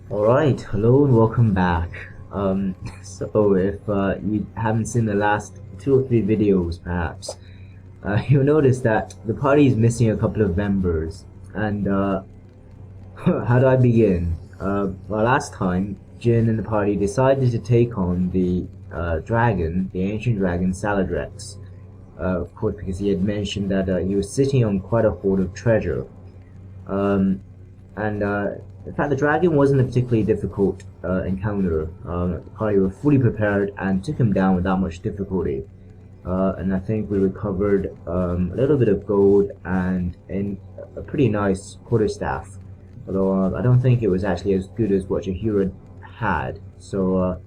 Alright, hello and welcome back. So if you haven't seen the last 2 or 3 videos perhaps, you'll notice that the party is missing a couple of members. And how do I begin? Well, last time, Jin and the party decided to take on the dragon, the ancient dragon Saladrex. Of course, because he had mentioned that he was sitting on quite a hoard of treasure. Um, and in fact, the dragon wasn't a particularly difficult encounter. The party were fully prepared and took him down without much difficulty. And I think we recovered a little bit of gold and a pretty nice quarterstaff. Although I don't think it was actually as good as what Jahira had. So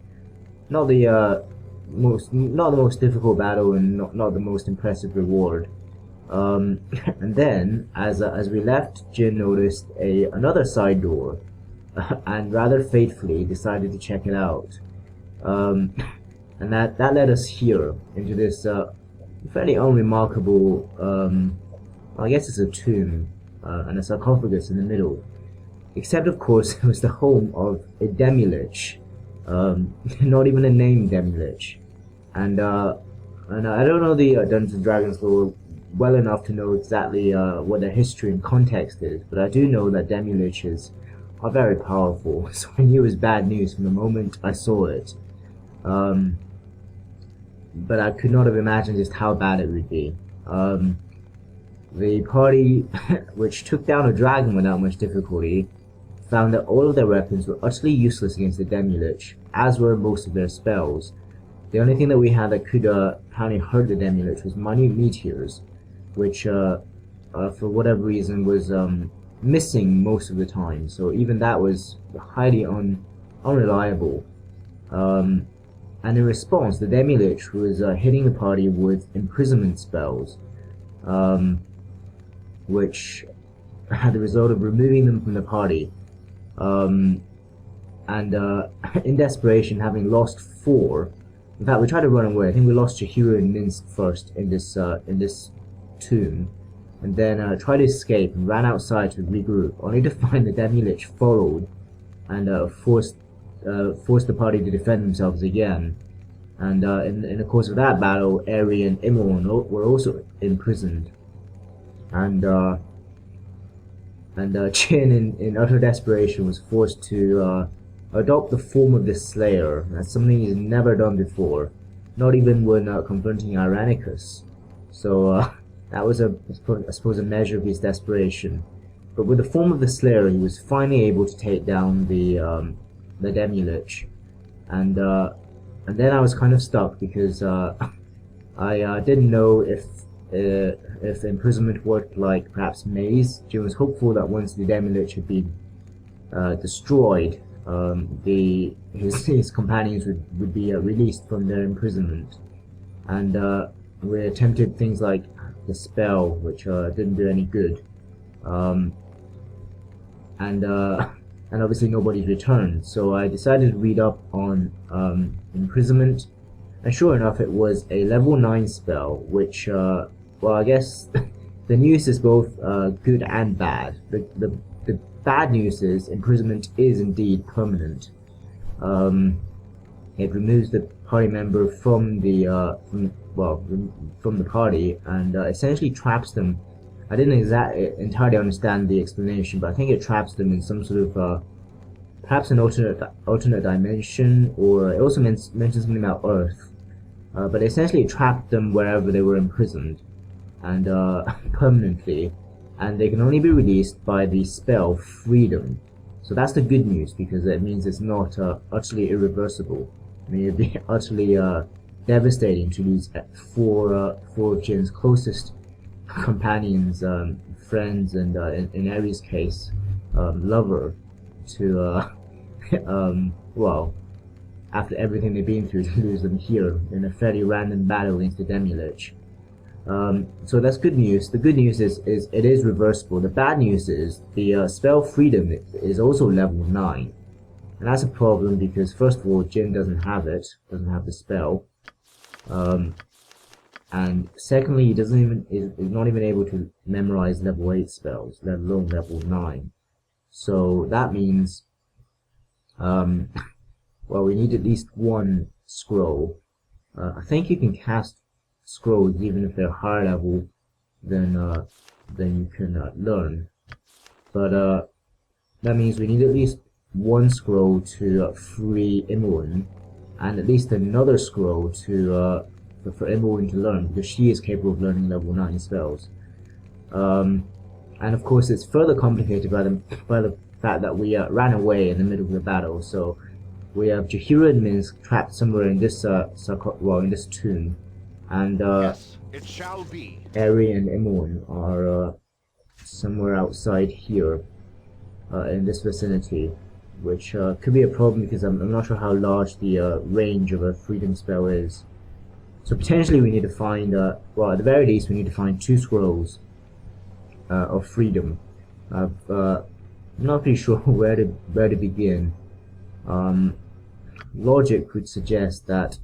not the not the most difficult battle and not the most impressive reward. And then, as we left, Jin noticed another side door, and rather fatefully decided to check it out. Um, and that led us here into this fairly unremarkable. I guess it's a tomb and a sarcophagus in the middle. Except, of course, it was the home of a demi-lich, not even a named demi-lich, and I don't know the Dungeons and Dragons lore well enough to know exactly what their history and context is, but I do know that demi-liches are very powerful, so I knew it was bad news from the moment I saw it. Um, but I could not have imagined just how bad it would be. The party, which took down a dragon without much difficulty, found that all of their weapons were utterly useless against the demi-lich, as were most of their spells. The only thing that we had that could apparently hurt the demi-lich was minute meteors, which for whatever reason was missing most of the time. So even that was highly unreliable. And in response, the demi-lich was hitting the party with imprisonment spells, which had the result of removing them from the party. And in desperation, having lost 4. In fact, we tried to run away. I think we lost Jahira and Minsk first in this tomb, and then tried to escape and ran outside to regroup, only to find the demi-lich followed and forced the party to defend themselves again. And in the course of that battle, Aerie and Imoen were also imprisoned, and Chin, in utter desperation, was forced to adopt the form of the Slayer. That's something he's never done before, not even when confronting Irenicus. So that was, I suppose, a measure of his desperation. But with the form of the Slayer, he was finally able to take down the demi-lich, and then I was kind of stuck because I didn't know if imprisonment worked like perhaps maze. Jim was hopeful that once the demi-lich had been destroyed, his companions would be released from their imprisonment, and we attempted things like the spell, which didn't do any good, and obviously nobody's returned. So I decided to read up on imprisonment, and sure enough, it was a level 9 spell, which well, I guess the news is both good and bad. The bad news is imprisonment is indeed permanent. It removes the party member from the from the party and essentially traps them. I didn't entirely understand the explanation, but I think it traps them in some sort of perhaps an alternate dimension, or it also mentions something about Earth. But essentially, it trapped them wherever they were imprisoned, and permanently, and they can only be released by the spell Freedom. So that's the good news, because it means it's not utterly irreversible. I mean, it'd be utterly devastating to lose four of Jin's closest companions, friends, and in Aerie's case, lover, to well, after everything they've been through, to lose them here in a fairly random battle against the demi-lich. So that's good news. The good news is it is reversible. The bad news is the spell Freedom is also level 9. And that's a problem because, first of all, Jin doesn't have it, doesn't have the spell. And secondly, he is not even able to memorize level 8 spells, let alone level 9. So that means Um, well, we need at least one scroll. I think you can cast scrolls even if they're higher level than you can learn. But that means we need at least one scroll to free Imoen, and at least another scroll to for Imoen to learn, because she is capable of learning level 9 spells. And of course, it's further complicated by the fact that we ran away in the middle of the battle. So we have Jaheira and Minsk trapped somewhere in this in this tomb, and Yes, it shall be. Aerie and Imoen are somewhere outside here, in this vicinity, which could be a problem because I'm not sure how large the range of a freedom spell is. So potentially we need to find, well, at the very least we need to find 2 scrolls of freedom. I'm not pretty sure where to begin. Logic would suggest that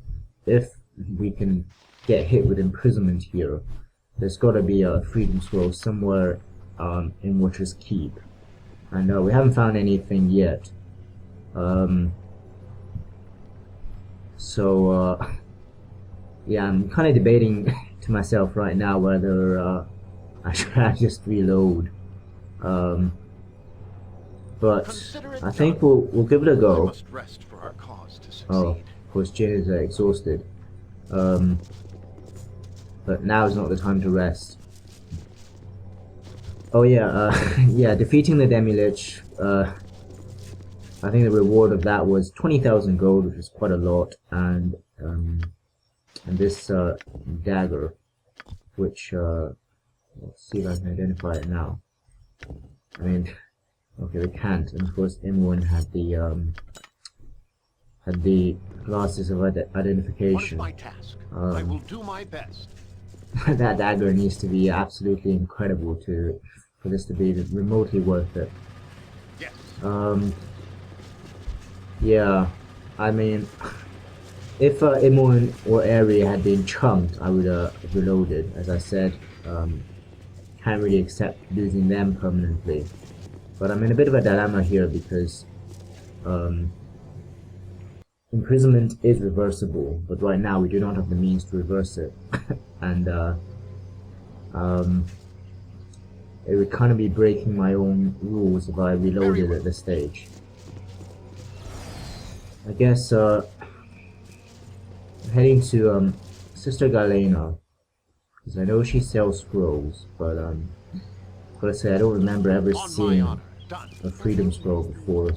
if we can get hit with imprisonment here, there's got to be a freedom scroll somewhere in Watcher's Keep, and we haven't found anything yet. Yeah, I'm kind of debating to myself right now whether I should just reload. But I think we'll give it a go. Must rest for our cause to succeed. Oh, of course, Jin is exhausted. But now is not the time to rest. Oh yeah, yeah, defeating the Demi-Lich, I think the reward of that was 20,000 gold, which is quite a lot, and this dagger, which let's see if I can identify it now. I mean, okay, we can't, and of course Imoen had the glasses of identification. What is my task? I will do my best. That dagger needs to be absolutely incredible for this to be remotely worth it. Yes. Yeah, I mean, if Imoen or Aerie had been chunked, I would have reloaded. As I said, can't really accept losing them permanently. But I'm in a bit of a dilemma here because imprisonment is reversible, but right now we do not have the means to reverse it. And it would kind of be breaking my own rules if I reloaded at this stage. I guess heading to Sister Galena, because I know she sells scrolls, but gotta say I don't remember ever seeing a freedom scroll before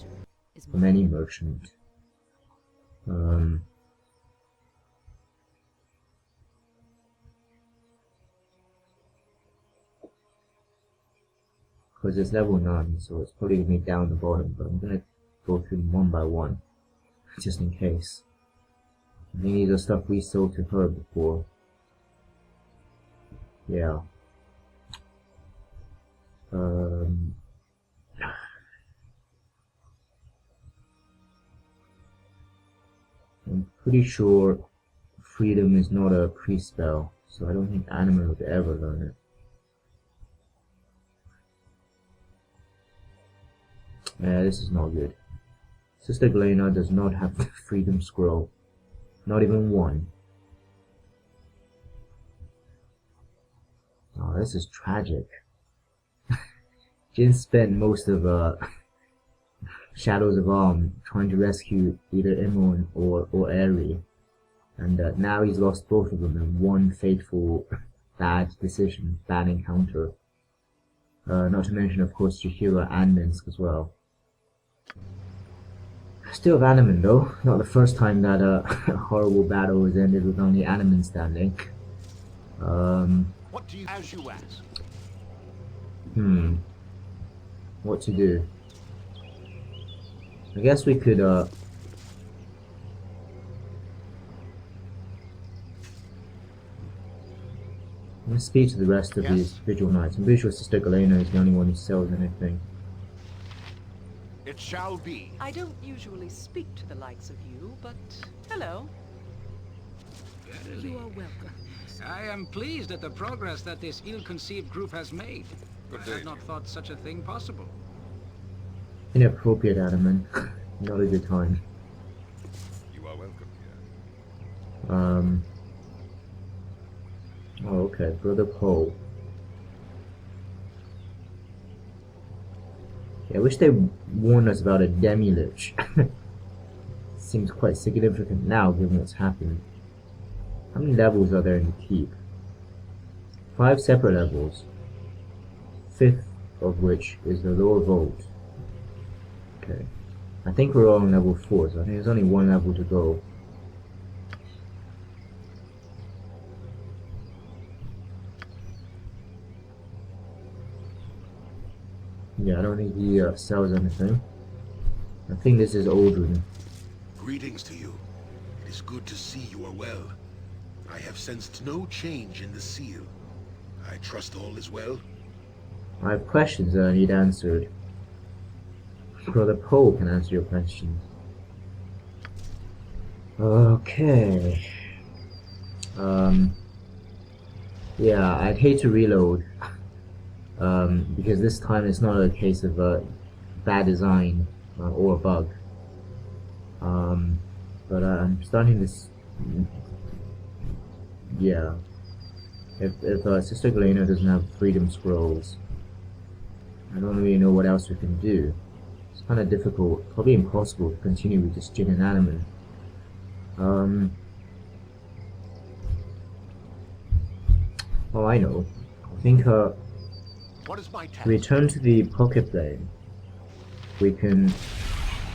from any merchant. Because it's level 9, so it's probably gonna be down the bottom, but I'm gonna go through them one by one, just in case. I think these are stuff we sold to her before. Yeah. I'm pretty sure freedom is not a pre-spell, so I don't think Anima would ever learn it. Yeah, this is not good. Sister Galena does not have the freedom scroll. Not even one. Oh, this is tragic. Jin spent most of Shadows of Arm trying to rescue either Imoen or Aerie, and now he's lost both of them in one fateful bad decision, bad encounter. Not to mention, of course, Jaheira and Minsk as well. Still have Animan though, not the first time that a horrible battle has ended with only Animan standing. What do you as you ask? What to do? I guess we could let's speak to the rest of these Vigil Knights. I'm pretty sure Sister Galena is the only one who sells anything. It shall be. I don't usually speak to the likes of you, but hello. You are welcome. I am pleased at the progress that this ill-conceived group has made. I had not thought such a thing possible. Inappropriate, Adaman. Not a good time. You are welcome here. Oh, okay, Brother Poe. Yeah, I wish they warned us about a demi-lich. Seems quite significant now, given what's happened. How many levels are there in the keep? 5 separate levels. 5th of which is the lower vault. Okay. I think we're all on level 4, so I think there's only one level to go. Yeah, I don't think he sells anything. I think this is Aldrin. Greetings to you. It is good to see you are well. I have sensed no change in the seal. I trust all is well. I have questions that I need answered. Brother Poe can answer your questions. Okay. Yeah, I'd hate to reload. Because this time it's not a case of bad design or a bug. But I'm starting this. Yeah. If Sister Galena doesn't have Freedom Scrolls, I don't really know what else we can do. It's kind of difficult, probably impossible to continue with this Jin and Animan. Oh, I know. I think What is my task? to return to the pocket plane, we can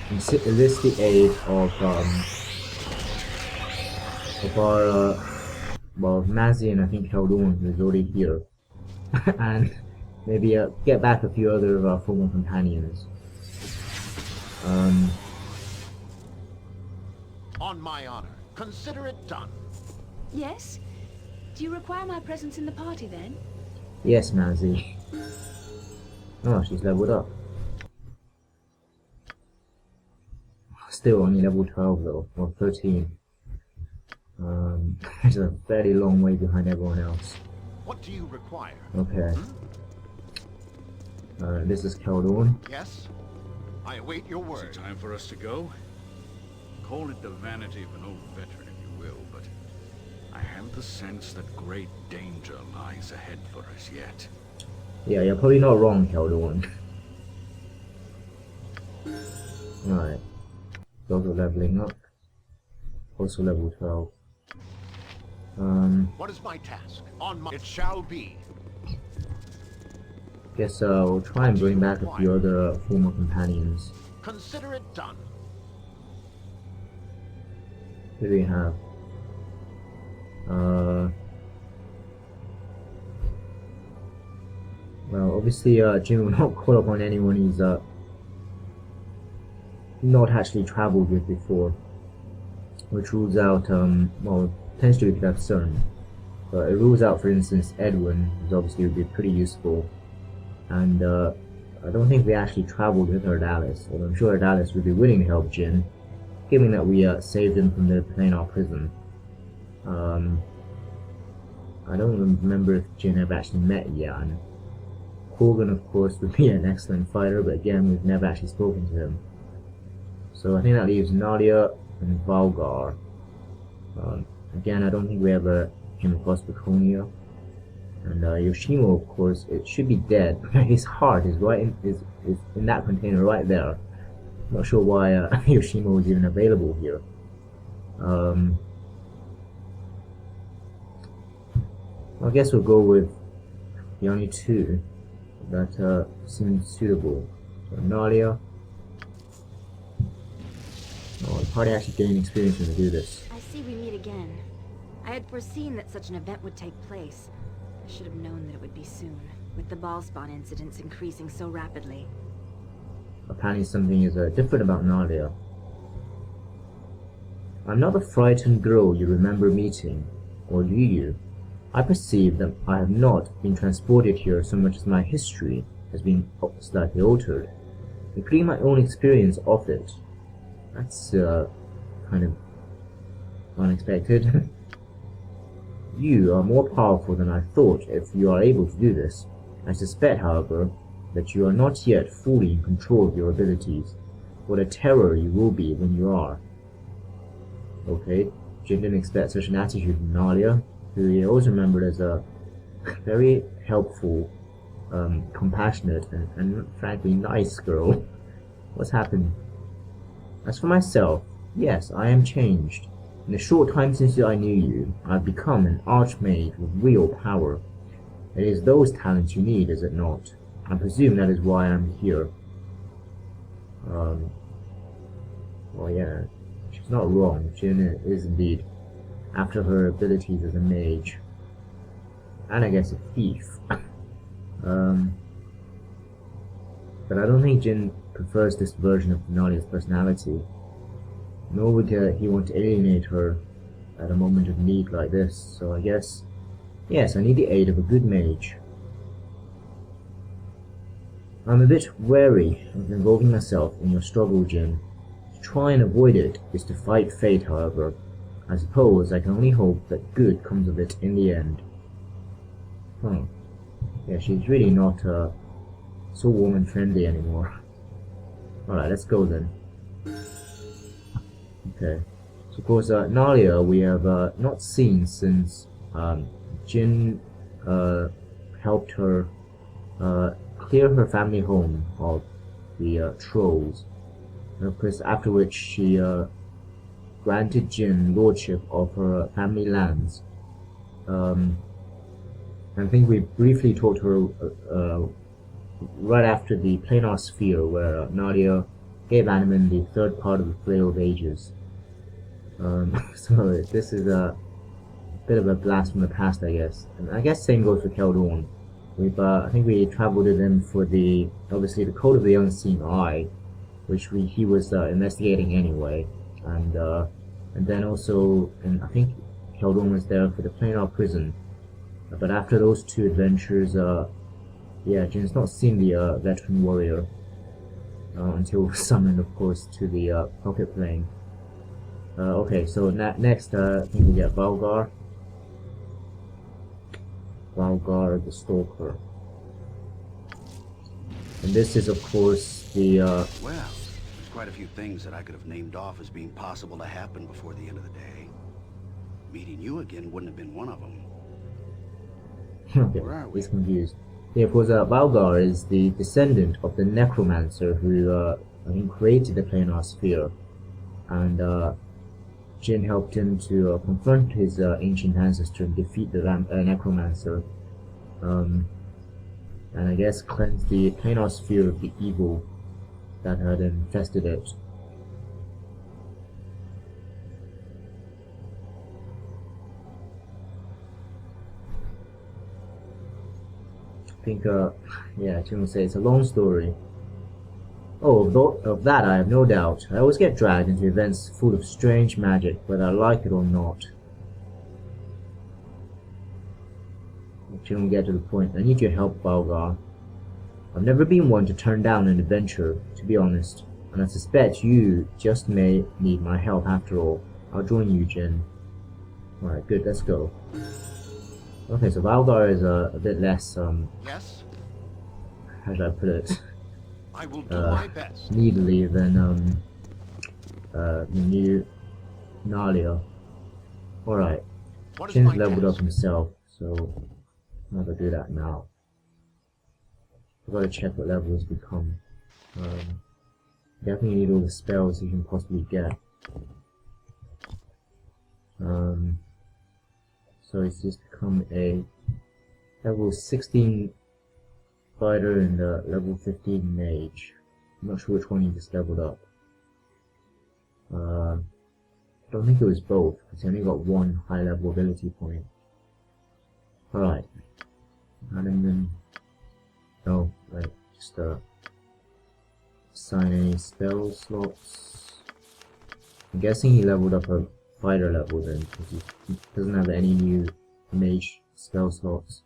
enlist the aid of our well, Mazzy and I think Khaldun, who's already here, and maybe get back a few other of our former companions. On my honor. Consider it done. Yes? Do you require my presence in the party then? Yes, Mazzy. Oh, she's leveled up. Still only level 12 though, or 13. She's a fairly long way behind everyone else. What do you require? Okay. This is Khaldun. Yes? I await your Is word. it time for us to go? Call it the vanity of an old veteran, if you will, but I have the sense that great danger lies ahead for us yet. Yeah, you're probably not wrong, Khaldun. Alright. Those are leveling up. Also level 12. What is my task? On my... It shall be. Guess we'll try and bring back a few other former companions. Consider it done. Who do we have? Well, obviously, Jim will not call upon anyone he's not actually traveled with before, which rules out, well, potentially we could have CERN, but it rules out, for instance, Edwin, who obviously would be pretty useful, and I don't think we actually traveled with Erdalis, although I'm sure Erdalis would be willing to help Jin, given that we saved him from the planar prison. I don't remember if Jin ever actually met Yan. Korgan, of course, would be an excellent fighter, but again, we've never actually spoken to him. So I think that leaves Nadia and Valgar. Again, I don't think we ever came across Baconia. And Yoshimo, of course, it should be dead. His heart is right is in that container right there. Not sure why Yoshimo was even available here. I guess we'll go with the only two that seem suitable. So Nadia. Oh, the party actually gained experience when they do this. I see we meet again. I had foreseen that such an event would take place. I should have known that it would be soon, with the ball spawn incidents increasing so rapidly. Apparently something is different about Nadia. I'm not the frightened girl you remember meeting, or do you? I perceive that I have not been transported here so much as my history has been slightly altered, including my own experience of it. That's kind of unexpected. You are more powerful than I thought if you are able to do this. I suspect, however, that you are not yet fully in control of your abilities. what a terror you will be when you are. Okay, Jin didn't expect such an attitude from Nalia, who he always remembered as a very helpful, compassionate, and frankly nice girl. What's happened? As for myself, yes, I am changed. In the short time since I knew you, I've become an archmage with real power. It is those talents you need, is it not? I presume that is why I'm here. Well, yeah, she's not wrong. Jin is indeed after her abilities as a mage. And I guess a thief. But I don't think Jin prefers this version of Nalia's personality. Nor would he want to alienate her at a moment of need like this, so I guess, yes, I need the aid of a good mage. I'm a bit wary of involving myself in your struggle, Jin. To try and avoid it is to fight fate, however. I suppose I can only hope that good comes of it in the end. Yeah, she's really not so warm and friendly anymore. Alright, let's go then. Okay. So of course, Nalia we have not seen since Jin helped her clear her family home of the trolls. And of course, after which she granted Jin lordship of her family lands. I think we briefly told her right after the planar sphere, where Nadia gave Imoen the third part of the Flail of Ages. So this is a bit of a blast from the past, I guess. And I guess same goes for Keldorn. We've I think we traveled to them for the obviously the Code of the Unseen Eye, which he was investigating anyway, and then also, and I think Keldorn was there for the planar prison. But after those two adventures, yeah, Jin's not seen the veteran warrior until summoned, of course, to the pocket plane. Okay, so next, I think we get Baldur. Baldur the Stalker. And this is, of course, the... Well, there's quite a few things that I could have named off as being possible to happen before the end of the day. Meeting you again wouldn't have been one of them. Okay, Where are we? he's confused. Yeah, of course, Baldur is the descendant of the necromancer who, I think, created the planar sphere. And, Jin helped him to confront his ancient ancestor and defeat the necromancer. And I guess cleanse the planar sphere of the evil that had infested it. I think, yeah, Jin will say it's a long story. Oh, of that I have no doubt. I always get dragged into events full of strange magic, whether I like it or not. Jin will get to the point. I need your help, Baldur. I've never been one to turn down an adventure, to be honest, and I suspect you just may need my help after all. I'll join you, Jin. Alright, good, let's go. Okay, so Baldur is a bit less, Yes, how should I put it? I will do my best. Needly than the new Nalia. Alright, What is Jin's my leveled up task? himself, so I'm gonna do that now. I've got to check what level he's become. Definitely need all the spells you can possibly get. So he's just become a level 16 fighter and level 15 mage. I'm not sure which one he just leveled up. I don't think it was both, because he only got one high level ability point. Alright. And then... Oh, right. Just assign any spell slots. I'm guessing he leveled up a fighter level then, because he doesn't have any new mage spell slots.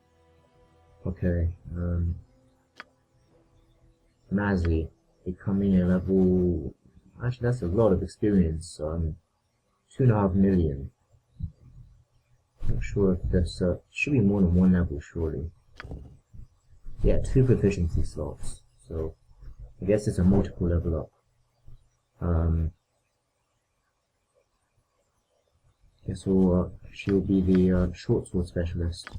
Okay, Mazzy, becoming a level... Actually, that's a lot of experience. 2.5 million. Not sure if this should be more than one level, surely. Yeah, 2 proficiency slots. So I guess it's a multiple level up. Guess she'll be the short sword specialist.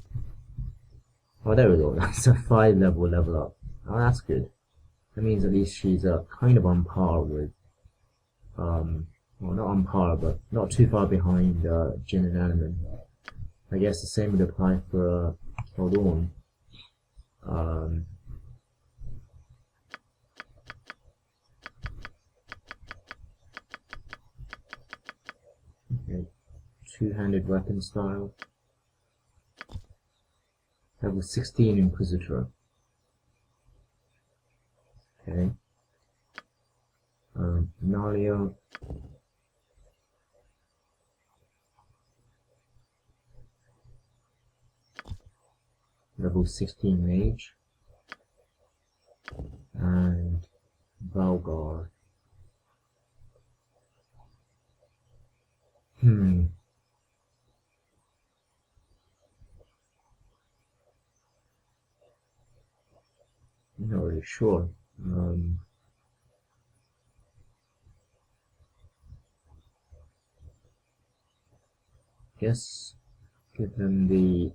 Oh, there we go. That's a 5 level up. Oh, that's good. That means at least she's kind of on par with, well, not on par, but not too far behind Jin and Imoen. I guess the same would apply for Baldur. Okay. Two-handed weapon style. Level 16 Inquisitor. Okay. Nalia. Level 16 Mage. And Baldur. Not really sure. Guess give them the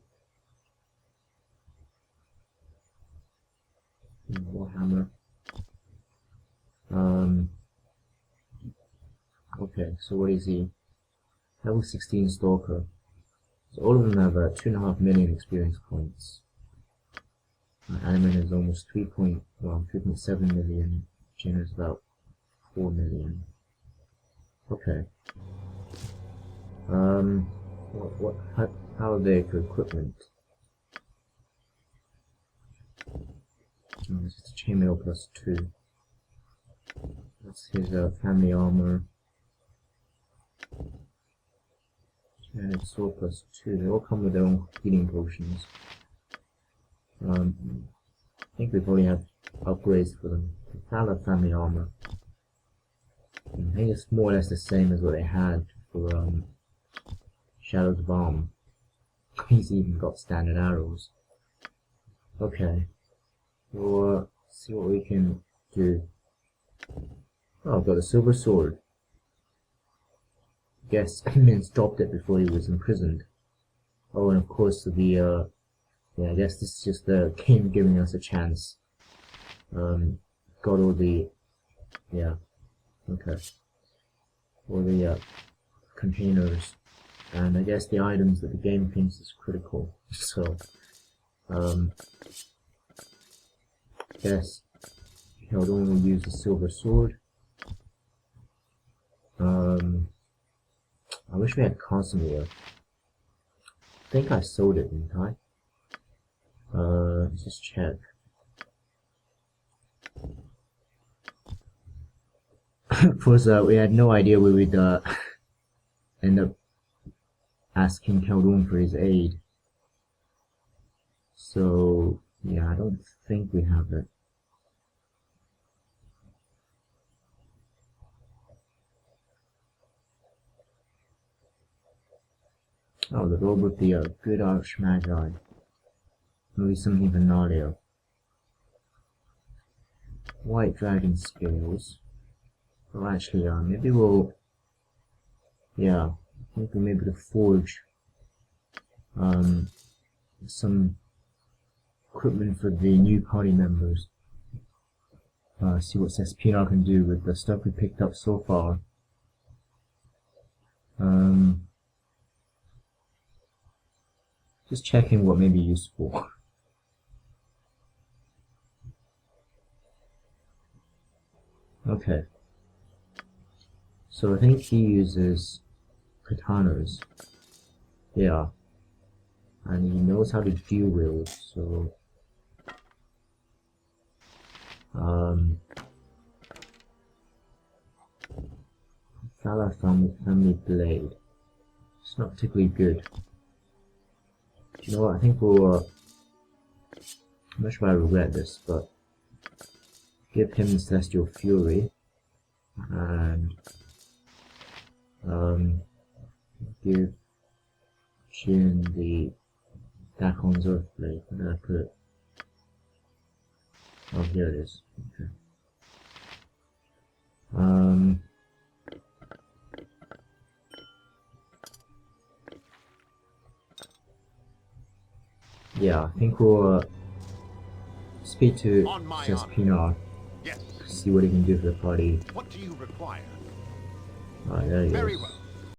Warhammer. Okay, so what is he? Level 16 Stalker. So all of them have 2.5 million experience points. Imoen is almost 3.7 million. Jin is about 4 million. Okay. How are they for equipment? This is chainmail +2. That's his family armor. And it's sword +2. They all come with their own healing potions. I think we probably have upgrades for them. The Thala family armor. I think it's more or less the same as what they had for Shadow's Bomb. He's even got standard arrows. Okay. We'll see what we can do. Oh, I've got a silver sword. Guess Imminent dropped it before he was imprisoned. Oh, and of course the yeah, I guess this is just the game giving us a chance. Got all the, yeah, okay, all the containers, and I guess the items that the game thinks is critical. So, guess Baldur will use the silver sword. I wish we had Casimir. I think I sold it, didn't I? Let's just check. Of course, we had no idea we would end up asking Baldur for his aid. So, yeah, I don't think we have it. Oh, the robe with the good Archmagi. Maybe something for Nalia. White dragon scales. Well, actually, maybe we'll. Yeah, I think we may be able to forge some equipment for the new party members. See what Cespinar can do with the stuff we picked up so far. Just checking what may be useful. Okay. So I think he uses katanas. Yeah. And he knows how to dual wield, so Thala family blade. It's not particularly good. You know what, I think we'll I'm not sure I regret this, but give him Celestial Fury and give Jin the Dakon's Earthblade. Where did I put it? Oh, here it is. Okay. yeah, I think we'll speak to On my Princess honor. Pinar, Yes. see what he can do for the party. What do you require? Alright, there he Very is. well.